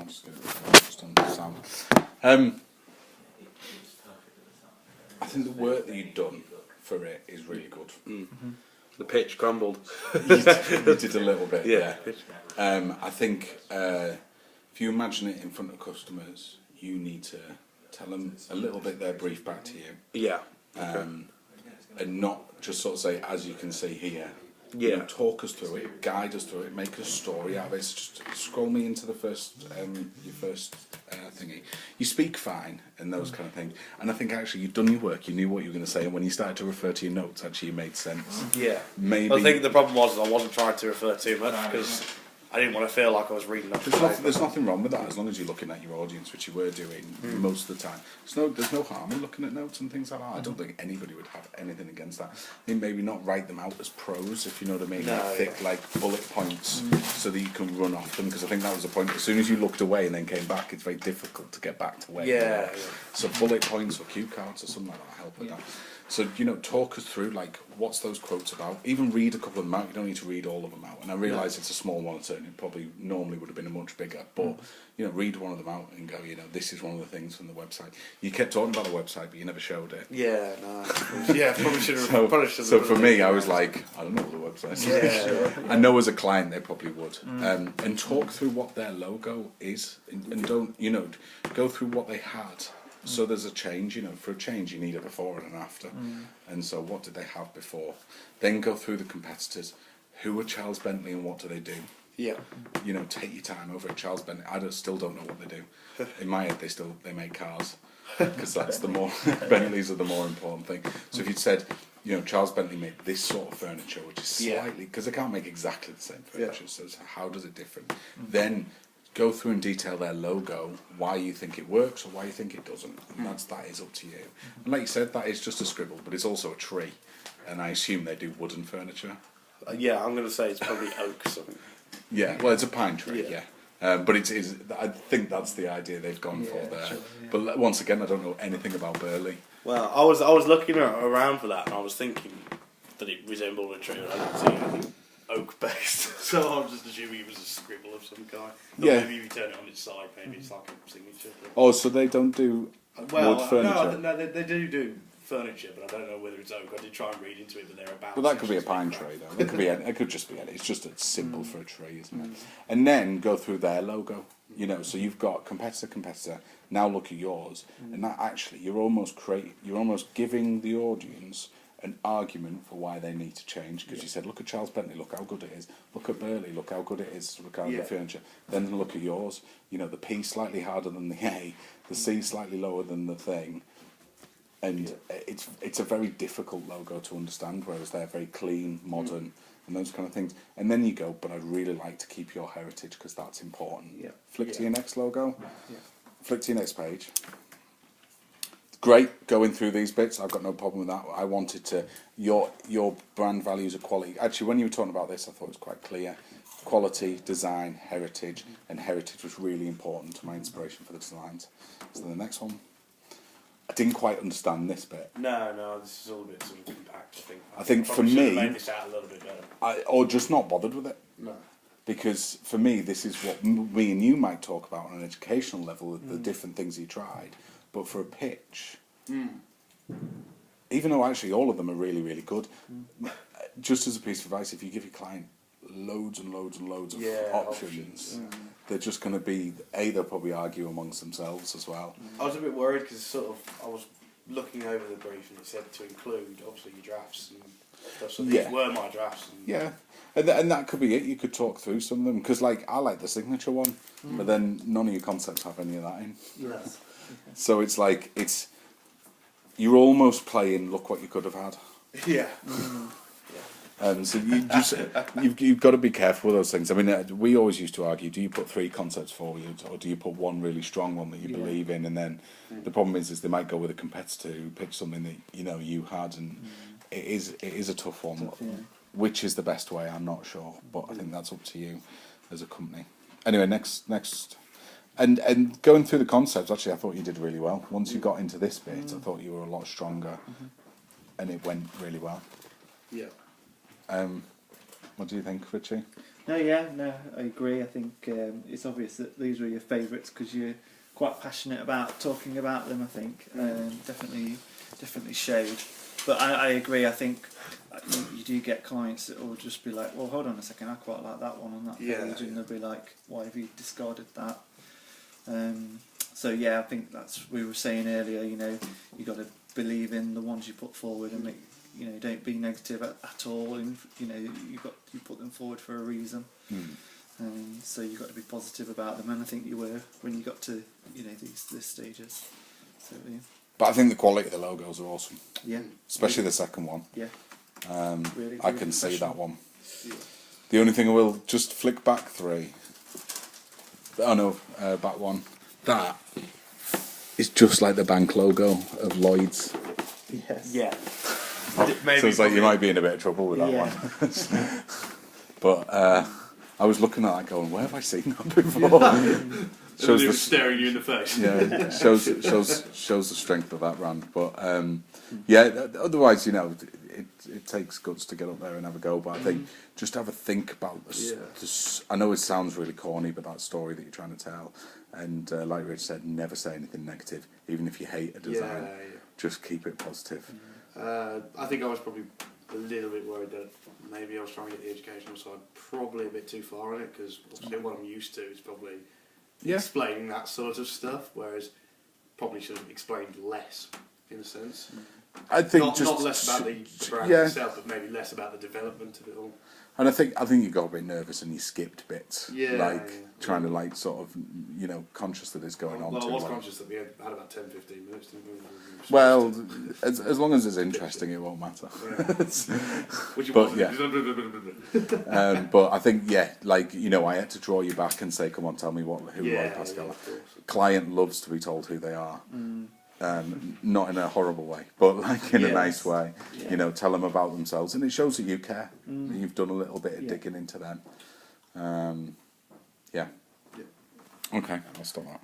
I'll just get it just on the sound. I think the work that you've done for it is really good. The pitch crumbled. You did a little bit, Yeah. I think if you imagine it in front of customers, you need to tell them a little bit their brief back to you. Yeah. And not just sort of say, as you can see here. Yeah. You know, talk us through it, guide us through it, make a story out of it. Just scroll me into the first, your first thingy. You speak fine and those kind of things. And I think actually you've done your work, you knew what you were going to say, and when you started to refer to your notes, actually it made sense. Yeah. Maybe. I think the problem was I wasn't trying to refer too much because I didn't want to feel like I was reading off. There's nothing wrong with that as long as you're looking at your audience, which you were doing most of the time. There's no harm in looking at notes and things like that. I don't think anybody would have anything against that. I think maybe not write them out as prose, if you know what I mean, thick like bullet points, so that you can run off them. Because I think that was the point. As soon as you looked away and then came back, it's very difficult to get back to where you were. So bullet points or cue cards or something like that help with that. So, you know, talk us through, like, what's those quotes about? Even read a couple of them out. You don't need to read all of them out. And I realise it's a small one, certainly. It probably normally would have been a much bigger. But, you know, read one of them out and go, you know, this is one of the things from the website. You kept talking about the website, but you never showed it. Yeah, no. Yeah, probably should have. So for me, I was like, I don't know what the website is. Yeah. I know as a client they probably would. And talk through what their logo is. And don't, you know, go through what they had. So there's a change, you know, for a change you need a before and an after. And so what did they have before? Then go through the competitors. Who are Charles Bentley and what do they do? Yeah. You know, take your time over at Charles Bentley. Still don't know what they do. In my head, they make cars. Because that's the more, Bentleys are the more important thing. So if you'd said, you know, Charles Bentley made this sort of furniture, which is slightly, because they can't make exactly the same furniture, so how does it differ? Then go through and detail their logo, why you think it works or why you think it doesn't. And that is up to you. And like you said, that is just a scribble, but it's also a tree. And I assume they do wooden furniture. Yeah, I'm going to say it's probably oak or something. Yeah, well, it's a pine tree, but it is. I think that's the idea they've gone for there. Sure, yeah. But once again, I don't know anything about Burley. Well, I was looking around for that, and I was thinking that it resembled a tree. I didn't see anything oak based, so I'm just assuming it was a scribble of some kind. Maybe if you turn it on its side, maybe it's like a signature. Oh, so they don't do wood furniture? No, they do furniture, but I don't know whether it's oak. I did try and read into it, but they're about. But that could be a pine tree, though. It could just be any. It's just a symbol for a tree, isn't it? And then go through their logo. You know, so you've got competitor. Now look at yours, and that actually you're almost giving the audience an argument for why they need to change, because you said, look at Charles Bentley, look how good it is. Look at Burley, look how good it is. Look at the furniture. Then look at yours. You know, the P slightly harder than the A, the C slightly lower than the thing. And it's a very difficult logo to understand, whereas they're very clean, modern, and those kind of things. And then you go, but I'd really like to keep your heritage because that's important. Yeah. Flick to your next logo. Yeah. Flick to your next page. Great going through these bits. I've got no problem with that. I wanted to your brand values of quality. Actually, when you were talking about this, I thought it was quite clear. Quality, design, heritage, and heritage was really important to my inspiration for the designs. So the next one. I didn't quite understand this bit. No, this is all a bit sort of compact. I think for me, made this out a little bit better. Or just not bothered with it. No. Because for me, this is what me and you might talk about on an educational level, the different things you tried. But for a pitch, even though actually all of them are really, really good, just as a piece of advice, if you give your client loads and loads and loads of options, they're just going to be, they'll probably argue amongst themselves as well. I was a bit worried because I was looking over the brief and it said to include, obviously, your drafts and stuff. So these were my drafts. And that could be it. You could talk through some of them, because like I like the signature one, but then none of your concepts have any of that in. Yes. So it's like you're almost playing look what you could have had. Yeah. So you've got to be careful with those things. I mean, we always used to argue: do you put 3 concepts forward, or do you put one really strong one that you believe in? And then the problem is they might go with a competitor who pitched something that you had, and it is a tough one. Which is the best way? I'm not sure, but I think that's up to you as a company. Anyway, next. And going through the concepts, actually, I thought you did really well. Once you got into this bit, I thought you were a lot stronger, and it went really well. Yeah. What do you think, Richie? No, yeah, no, I agree. I think it's obvious that these were your favourites because you're quite passionate about talking about them. I think definitely showed. But I agree. I think you do get clients that will just be like, "Well, hold on a second, I quite like that one on that page," and they'll be like, "Why have you discarded that?" So yeah, I think that's we were saying earlier. You know, you got to believe in the ones you put forward and make. You know, don't be negative at all. And you know, you put them forward for a reason. So you've got to be positive about them. And I think you were when you got to these stages. So yeah. But I think the quality of the logos are awesome. Yeah. Especially the second one. Yeah. Really, I can see that one. Yeah. The only thing I will just flick back 3. Oh no, back 1. That is just like the bank logo of Lloyd's. Yes. Yeah. So it's like you might be in a bit of trouble with that one. But I was looking at that going, where have I seen that before? Shows the staring you in the face. Yeah, shows the strength of that brand. But yeah, otherwise, you know, it takes guts to get up there and have a go. But I think just have a think about this. I know it sounds really corny, but that story that you're trying to tell, and like Rich said, never say anything negative, even if you hate a design. Just keep it positive. I think I was probably a little bit worried that maybe I was trying to get the educational side probably a bit too far in it, because obviously what I'm used to is probably explaining that sort of stuff, whereas probably should have explained less in a sense. I think not less about the brand itself, but maybe less about the development of it all. And I think you got a bit nervous and you skipped bits, trying to like sort of, you know, conscious that it's going on. Well, too I was long. conscious that we had about 10-15 minutes. Didn't we? Well, as long as it's interesting, it won't matter. But I think like you know, I had to draw you back and say, come on, tell me who Lloyd Pascal are. Client loves to be told who they are. Not in a horrible way, but like in a nice way. You know, tell them about themselves, and it shows that you care. That you've done a little bit of digging into them. Okay, I'll stop that.